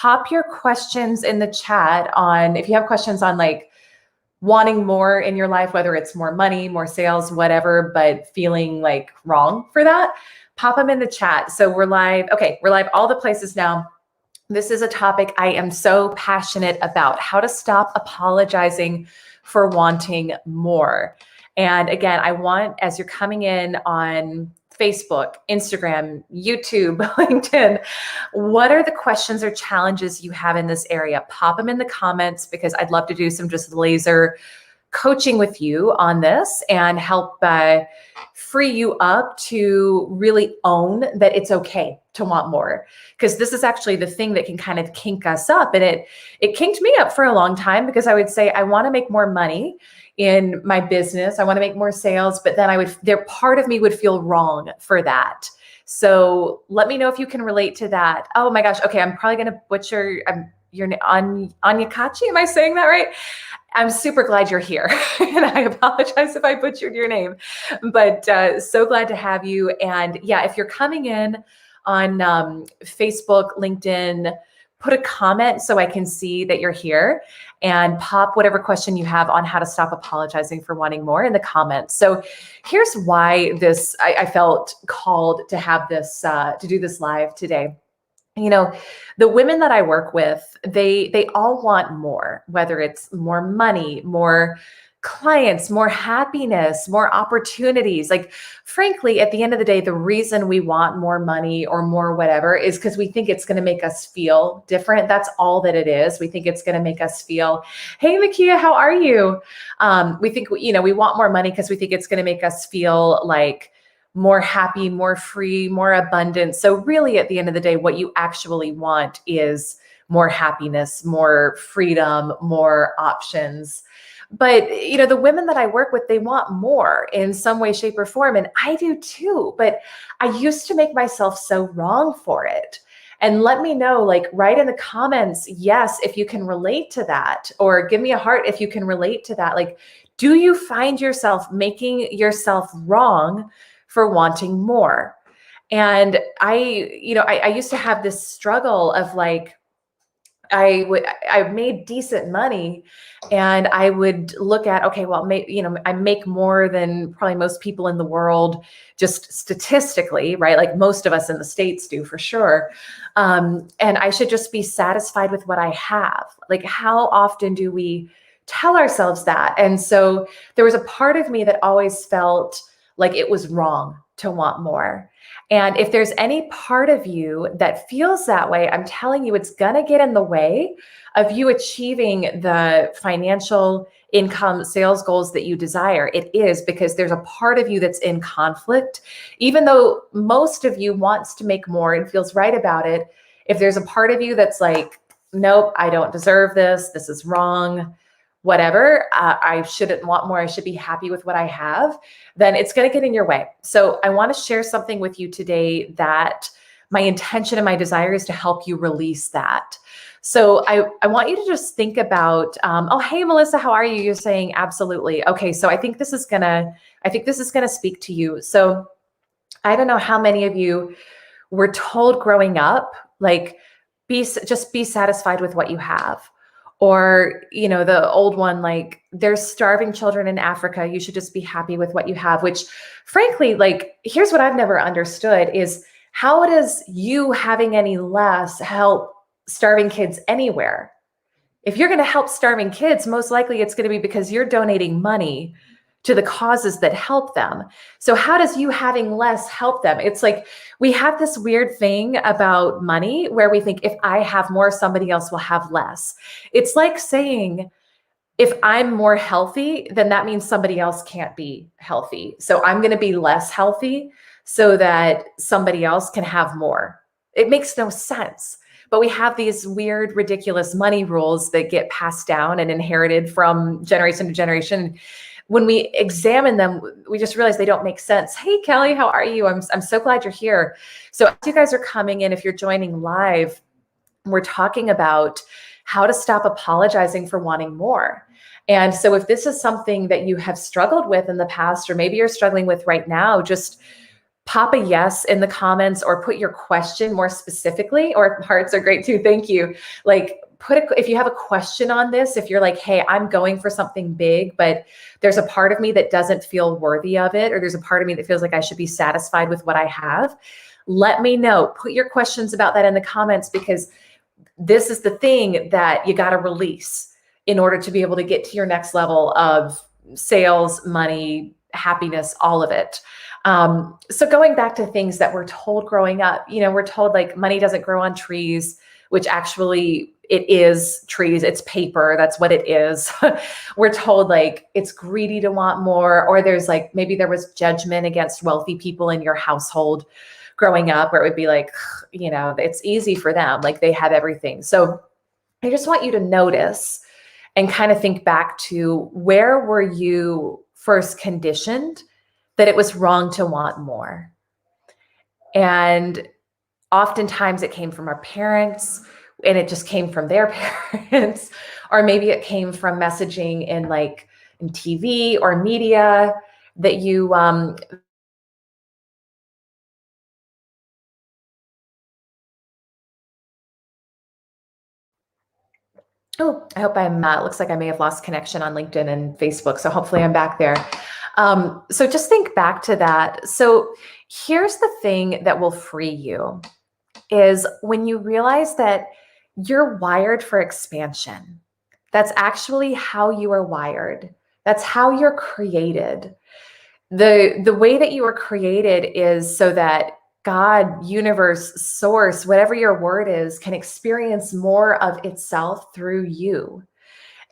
pop your questions in the chat on, if you have questions on like wanting more in your life, whether it's more money, more sales, whatever, but feeling like wrong for that, pop them in the chat. So we're live. Okay, we're live all the places now. This is a topic I am so passionate about, how to stop apologizing for wanting more. And again, I want, as you're coming in on Facebook, Instagram, YouTube, LinkedIn, what are the questions or challenges you have in this area? Pop them in the comments, because I'd love to do some just laser coaching with you on this and help free you up to really own that it's okay to want more. Because this is actually the thing that can kind of kink us up. And it kinked me up for a long time, because I would say, I want to make more money in my business. I want to make more sales, but then part of me would feel wrong for that. So let me know if you can relate to that. Oh my gosh. Okay. I'm probably going to butcher your name, Anya Kachi. Am I saying that right? I'm super glad you're here. And I apologize if I butchered your name, but so glad to have you. And yeah, if you're coming in on Facebook, LinkedIn, put a comment so I can see that you're here, and pop whatever question you have on how to stop apologizing for wanting more in the comments. So here's why I felt called to have this, to do this live today. You know, the women that I work with, they all want more, whether it's more money, more clients, more happiness, more opportunities. Like, frankly, at the end of the day, the reason we want more money or more whatever is because we think it's going to make us feel different. That's all that it is. We think it's going to make us feel, hey, Makia, how are you? We think, we want more money because we think it's going to make us feel like more happy, more free, more abundant. So really, at the end of the day, what you actually want is more happiness, more freedom, more options. But, the women that I work with, they want more in some way, shape, or form. And I do too. But I used to make myself so wrong for it. And let me know, like, write in the comments, yes, if you can relate to that, or give me a heart if you can relate to that. Like, do you find yourself making yourself wrong for wanting more? And I used to have this struggle of like, I made decent money, and I would look at, okay, well, I make more than probably most people in the world, just statistically, right? Like most of us in the States do, for sure. And I should just be satisfied with what I have. Like, how often do we tell ourselves that? And so there was a part of me that always felt like it was wrong to want more. And if there's any part of you that feels that way, I'm telling you, it's going to get in the way of you achieving the financial income sales goals that you desire. It is, because there's a part of you that's in conflict. Even though most of you wants to make more and feels right about it, if there's a part of you that's like, nope, I don't deserve this, this is wrong, whatever, I shouldn't want more, I should be happy with what I have, then it's going to get in your way. So I want to share something with you today that my intention and my desire is to help you release that. So I want you to just think about, oh, hey, Melissa, how are you? You're saying absolutely. Okay. So I think this is going to speak to you. So I don't know how many of you were told growing up, like, just be satisfied with what you have. Or, the old one, like, there's starving children in Africa, you should just be happy with what you have, which frankly, like, here's what I've never understood is, how does you having any less help starving kids anywhere? If you're going to help starving kids, most likely it's going to be because you're donating money to the causes that help them. So how does you having less help them? It's like, we have this weird thing about money where we think if I have more, somebody else will have less. It's like saying, if I'm more healthy, then that means somebody else can't be healthy. So I'm going to be less healthy so that somebody else can have more. It makes no sense. But we have these weird, ridiculous money rules that get passed down and inherited from generation to generation. When we examine them, we just realize they don't make sense. Hey, Kelly, how are you? I'm so glad you're here. So as you guys are coming in, if you're joining live, we're talking about how to stop apologizing for wanting more. And so if this is something that you have struggled with in the past, or maybe you're struggling with right now, just pop a yes in the comments or put your question more specifically, or hearts are great too. Thank you. Like if you have a question on this, if you're like, hey, I'm going for something big, but there's a part of me that doesn't feel worthy of it, or there's a part of me that feels like I should be satisfied with what I have, let me know. Put your questions about that in the comments, because this is the thing that you got to release in order to be able to get to your next level of sales, money, happiness, all of it. So going back to things that we're told growing up, we're told like money doesn't grow on trees, which actually it is trees, it's paper. That's what it is. We're told like it's greedy to want more, or there's like, maybe there was judgment against wealthy people in your household growing up, where it would be like, it's easy for them. Like they have everything. So I just want you to notice and kind of think back to, where were you first conditioned that it was wrong to want more? And oftentimes it came from our parents, and it just came from their parents, or maybe it came from messaging in TV or media that you, oh, I hope I'm, it looks like I may have lost connection on LinkedIn and Facebook. So hopefully I'm back there. So just think back to that. So here's the thing that will free you, is when you realize that you're wired for expansion. That's actually how you are wired. That's how you're created. The way that you are created is so that God, universe, source, whatever your word is, can experience more of itself through you.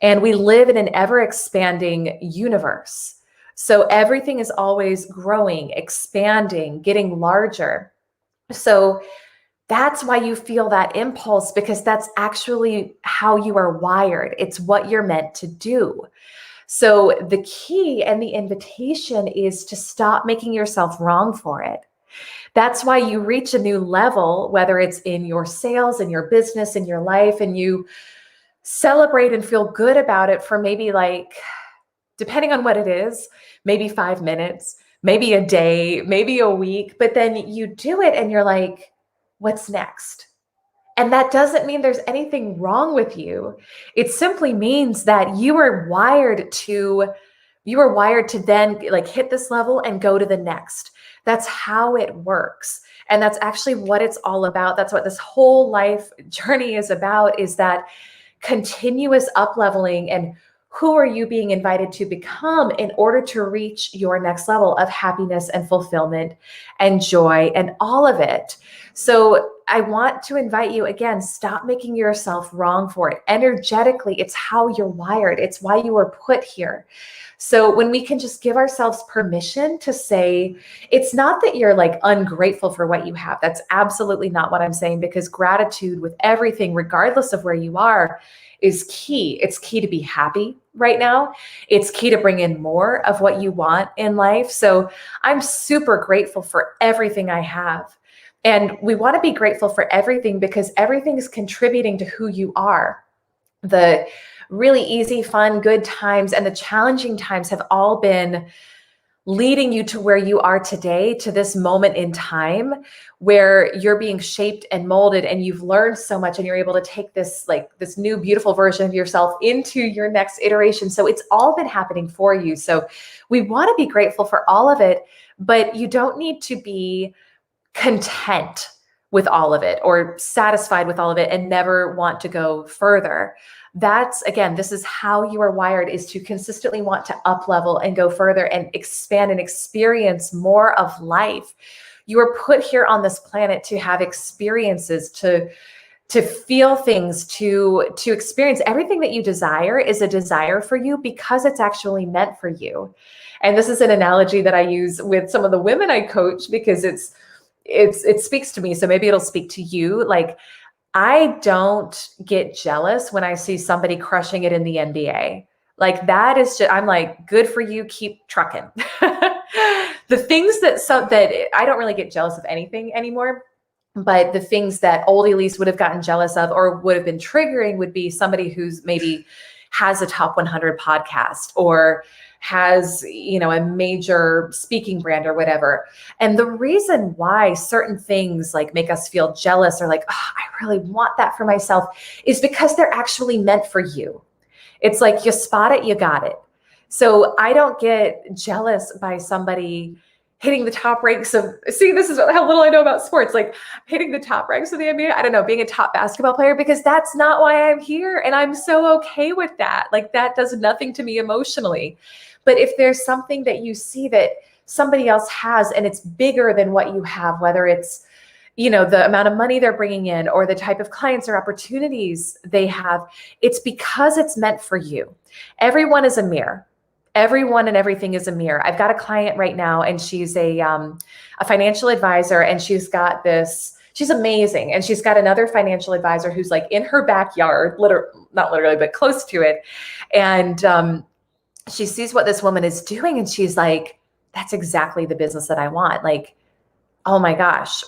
And we live in an ever expanding universe. So everything is always growing, expanding, getting larger. So that's why you feel that impulse, because that's actually how you are wired. It's what you're meant to do. So the key and the invitation is to stop making yourself wrong for it. That's why you reach a new level, whether it's in your sales, in your business, in your life, and you celebrate and feel good about it for maybe, like, depending on what it is, maybe 5 minutes, maybe a day, maybe a week, but then you do it and you're like, what's next? And that doesn't mean there's anything wrong with you. It simply means that you are wired to then like hit this level and go to the next. That's how it works. And that's actually what it's all about. That's what this whole life journey is about, is that continuous up-leveling. And who are you being invited to become in order to reach your next level of happiness and fulfillment and joy and all of it? So I want to invite you again, stop making yourself wrong for it. Energetically, it's how you're wired. It's why you were put here. So when we can just give ourselves permission to say, it's not that you're like ungrateful for what you have. That's absolutely not what I'm saying, because gratitude with everything, regardless of where you are, is key. It's key to be happy right now. It's key to bring in more of what you want in life. So I'm super grateful for everything I have. And we want to be grateful for everything, because everything is contributing to who you are. The really easy, fun, good times and the challenging times have all been leading you to where you are today, to this moment in time where you're being shaped and molded, and you've learned so much, and you're able to take this new beautiful version of yourself into your next iteration. So it's all been happening for you. So we want to be grateful for all of it, but you don't need to be content with all of it or satisfied with all of it and never want to go further. That's, again, this is how you are wired, is to consistently want to up level and go further and expand and experience more of life. You are put here on this planet to have experiences, to feel things, to experience. Everything that you desire is a desire for you because it's actually meant for you. And this is an analogy that I use with some of the women I coach, because it speaks to me. So maybe it'll speak to you. Like, I don't get jealous when I see somebody crushing it in the NBA. Like, that is just, I'm like, good for you. Keep trucking. The things that I don't really get jealous of anything anymore, but the things that old Elise would have gotten jealous of or would have been triggering would be somebody who's maybe has a top 100 podcast or has, a major speaking brand or whatever. And the reason why certain things like make us feel jealous or like, oh, I really want that for myself is because they're actually meant for you. It's like you spot it, you got it. So I don't get jealous by somebody hitting the top ranks of, see, this is how little I know about sports, like hitting the top ranks of the NBA, I don't know, being a top basketball player, because that's not why I'm here. And I'm so okay with that. Like that does nothing to me emotionally. But if there's something that you see that somebody else has and it's bigger than what you have, whether it's, the amount of money they're bringing in or the type of clients or opportunities they have, it's because it's meant for you. Everyone is a mirror. Everyone and everything is a mirror. I've got a client right now, and she's a financial advisor, and she's amazing. And she's got another financial advisor who's like in her backyard, not literally, but close to it. And she sees what this woman is doing, and she's like, that's exactly the business that I want. Like, oh my gosh,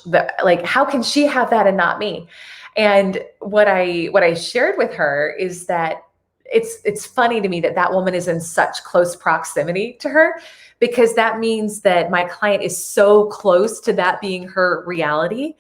how can she have that and not me? And what I shared with her is that it's funny to me that woman is in such close proximity to her, because that means that my client is so close to that being her reality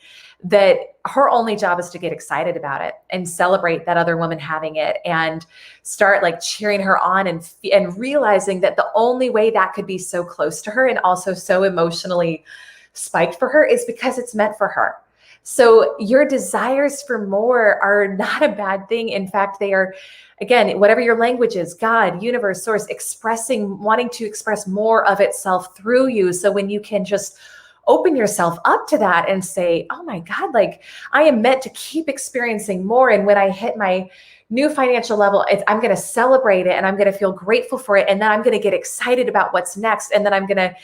that her only job is to get excited about it and celebrate that other woman having it and start like cheering her on and realizing that the only way that could be so close to her and also so emotionally spiked for her is because it's meant for her. So your desires for more are not a bad thing. In fact, they are, again, whatever your language is, God, universe, source, wanting to express more of itself through you. So when you can just open yourself up to that and say, oh my God, like I am meant to keep experiencing more. And when I hit my new financial level, I'm going to celebrate it and I'm going to feel grateful for it. And then I'm going to get excited about what's next. And then I'm going to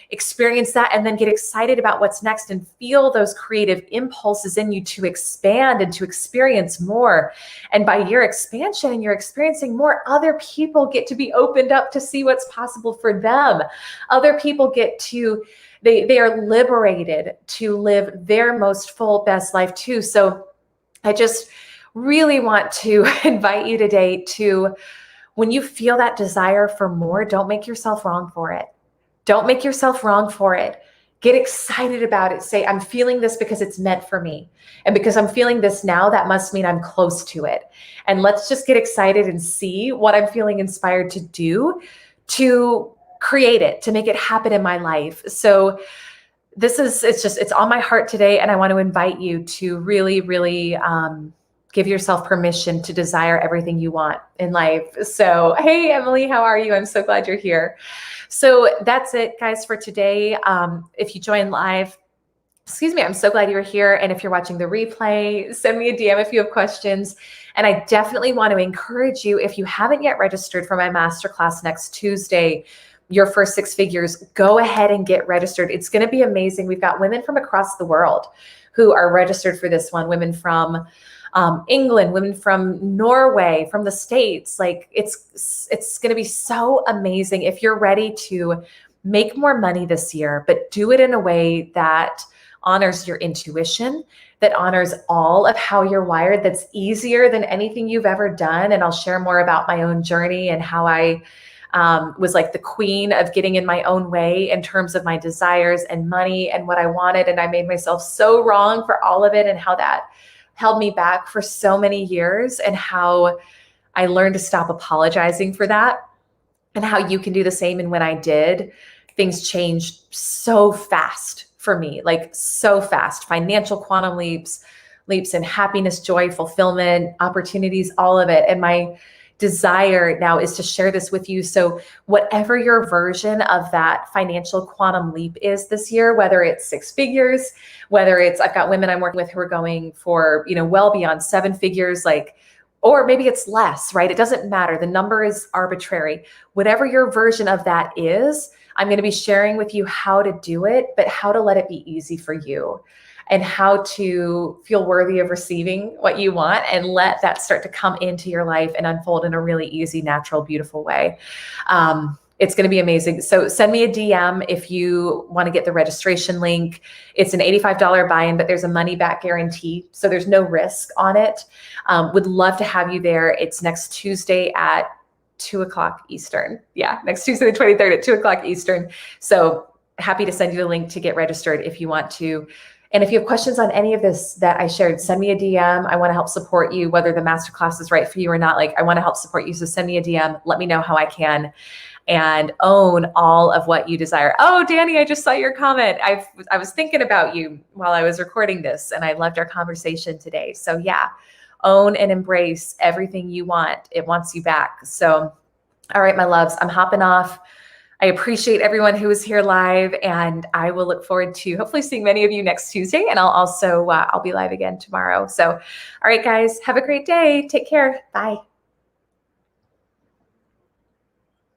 experience that and then get excited about what's next and feel those creative impulses in you to expand and to experience more. And by your expansion and you're experiencing more, other people get to be opened up to see what's possible for them. Other people get to, they are liberated to live their most full, best life too. So I just really want to invite you today to, when you feel that desire for more, don't make yourself wrong for it. Don't make yourself wrong for it. Get excited about it. Say, I'm feeling this because it's meant for me. And because I'm feeling this now, that must mean I'm close to it. And let's just get excited and see what I'm feeling inspired to do to create it, to make it happen in my life. So it's on my heart today. And I want to invite you to really, really, give yourself permission to desire everything you want in life. So, hey, Emily, how are you? I'm so glad you're here. So that's it, guys, for today. If you join live, I'm so glad you're here. And if you're watching the replay, send me a DM if you have questions. And I definitely want to encourage you, if you haven't yet registered for my masterclass next Tuesday, your first 6 figures, go ahead and get registered. It's going to be amazing. We've got women from across the world who are registered for this one, women from England, women from Norway, from the States. Like it's going to be so amazing if you're ready to make more money this year, but do it in a way that honors your intuition, that honors all of how you're wired, that's easier than anything you've ever done. And I'll share more about my own journey and how I was like the queen of getting in my own way in terms of my desires and money and what I wanted. And I made myself so wrong for all of it, and how that held me back for so many years, and how I learned to stop apologizing for that, and how you can do the same. And when I did, things changed so fast for me, like so fast. Financial quantum leaps in happiness, joy, fulfillment, opportunities, all of it. And my desire now is to share this with you. So whatever your version of that financial quantum leap is this year, whether it's 6 figures, whether it's, I've got women I'm working with who are going for, well beyond 7 figures, or maybe it's less, right? It doesn't matter. The number is arbitrary. Whatever your version of that is, I'm going to be sharing with you how to do it, but how to let it be easy for you, and how to feel worthy of receiving what you want and let that start to come into your life and unfold in a really easy, natural, beautiful way. It's going to be amazing. So send me a DM if you want to get the registration link. It's an $85 buy-in, but there's a money back guarantee. So there's no risk on it. Would love to have you there. It's next Tuesday at 2:00 Eastern. Yeah, next Tuesday, the 23rd at 2:00 Eastern. So happy to send you the link to get registered if you want to. And if you have questions on any of this that I shared, send me a DM. I want to help support you, whether the masterclass is right for you or not. Like, I want to help support you. So send me a DM. Let me know how I can, and own all of what you desire. Oh, Danny, I just saw your comment. I was thinking about you while I was recording this, and I loved our conversation today. So yeah, own and embrace everything you want. It wants you back. So, all right, my loves, I'm hopping off. I appreciate everyone who is here live, and I will look forward to hopefully seeing many of you next Tuesday. And I'll also, I'll be live again tomorrow. So, all right, guys, have a great day. Take care. Bye.